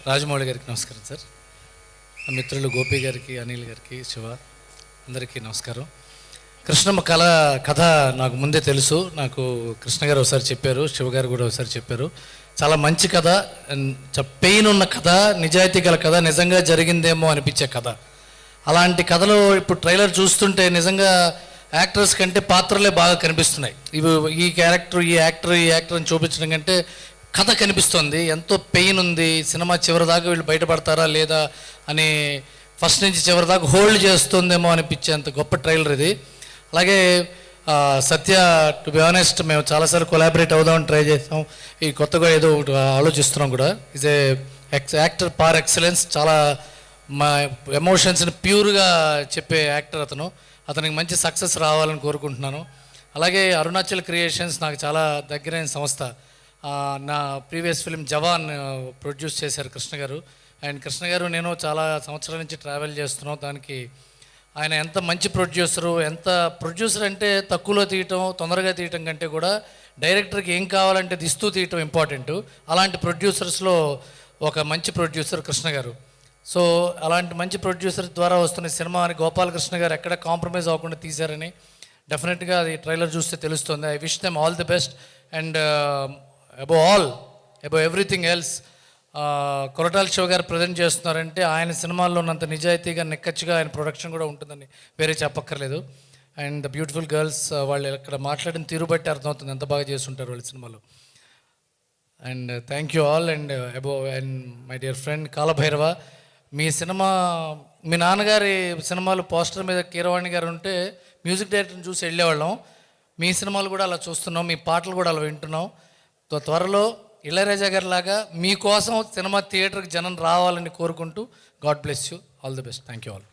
రాజమౌళి గారికి నమస్కారం సార్. మిత్రులు గోపి గారికి, అనిల్ గారికి, శివ అందరికీ నమస్కారం. కృష్ణమ్మ కథ నాకు ముందే తెలుసు. నాకు కృష్ణ గారు ఒకసారి చెప్పారు, శివ గారు కూడా ఒకసారి చెప్పారు. చాలా మంచి కథ, పెయిన్ ఉన్న కథ, నిజాయితీ గల కథ, నిజంగా జరిగిందేమో అనిపించే కథ. అలాంటి కథలో ఇప్పుడు ట్రైలర్ చూస్తుంటే నిజంగా యాక్టర్స్ కంటే పాత్రలే బాగా కనిపిస్తున్నాయి. ఇవి ఈ క్యారెక్టర్, ఈ యాక్టర్ అని చూపించడం కంటే కథ కనిపిస్తుంది. ఎంతో పెయిన్ ఉంది. సినిమా చివరి దాకా వీళ్ళు బయటపడతారా లేదా అని ఫస్ట్ నుంచి చివరి దాకా హోల్డ్ చేస్తుందేమో అనిపించేంత గొప్ప ట్రైలర్ ఇది. అలాగే సత్య, టు బి ఆనెస్ట్, మేము చాలాసార్లు కొలాబరేట్ అవుదామని ట్రై చేస్తాం. ఈ కొత్తగా ఏదో ఒకటి ఆలోచిస్తున్నాం కూడా. ఈజ్ ఏ యాక్టర్ పార్ ఎక్సలెన్స్. చాలా మా ఎమోషన్స్ని ప్యూర్గా చెప్పే యాక్టర్ అతను. అతనికి మంచి సక్సెస్ రావాలని కోరుకుంటున్నాను. అలాగే అరుణాచల్ క్రియేషన్స్ నాకు చాలా దగ్గరైన సంస్థ. నా ప్రీవియస్ ఫిలిం జవాన్ ప్రొడ్యూస్ చేశారు కృష్ణ గారు. అండ్ కృష్ణ గారు నేను చాలా సంవత్సరాల నుంచి ట్రావెల్ చేస్తున్నాం. దానికి ఆయన ఎంత మంచి ప్రొడ్యూసర్ అంటే తక్కువలో తీయటం, తొందరగా తీయటం కంటే కూడా డైరెక్టర్కి ఏం కావాలంటే ఇస్తూ తీయటం ఇంపార్టెంట్. అలాంటి ప్రొడ్యూసర్స్లో ఒక మంచి ప్రొడ్యూసర్ కృష్ణ గారు. సో అలాంటి మంచి ప్రొడ్యూసర్ ద్వారా వస్తున్న సినిమా అని గోపాలకృష్ణ గారు ఎక్కడ కాంప్రమైజ్ అవ్వకుండా తీశారని డెఫినెట్గా అది ట్రైలర్ చూస్తే తెలుస్తుంది. I wish them all the best. And above everything else, Koratala Shiva గారు ప్రజెంట్ చేస్తున్నారంటే ఆయన సినిమాల్లో ఉన్నంత నిజాయితీగా, నిక్కచ్చిగా ఆయన ప్రొడక్షన్ కూడా ఉంటుందని వేరే చెప్పక్కర్లేదు. అండ్ ద బ్యూటిఫుల్ గర్ల్స్, వాళ్ళు ఇక్కడ మాట్లాడిన తీరు బట్టి అర్థమవుతుంది ఎంత బాగా చేస్తుంటారు వాళ్ళ సినిమాలో. And thank you all. And and my dear friend Kaalabhairava, మీ మీ నాన్నగారి సినిమాలు పోస్టర్ మీద కీరవాణి గారు ఉంటే మ్యూజిక్ డైరెక్టర్ని చూసి వెళ్ళేవాళ్ళం. మీ సినిమాలు కూడా అలా చూస్తున్నాం, మీ పాటలు కూడా అలా వింటున్నాం. త్వరలో ఇళయరాజా గారి లాగా మీకోసం సినిమా థియేటర్కి జనం రావాలని కోరుకుంటూ, God bless you, all the best. Thank you all.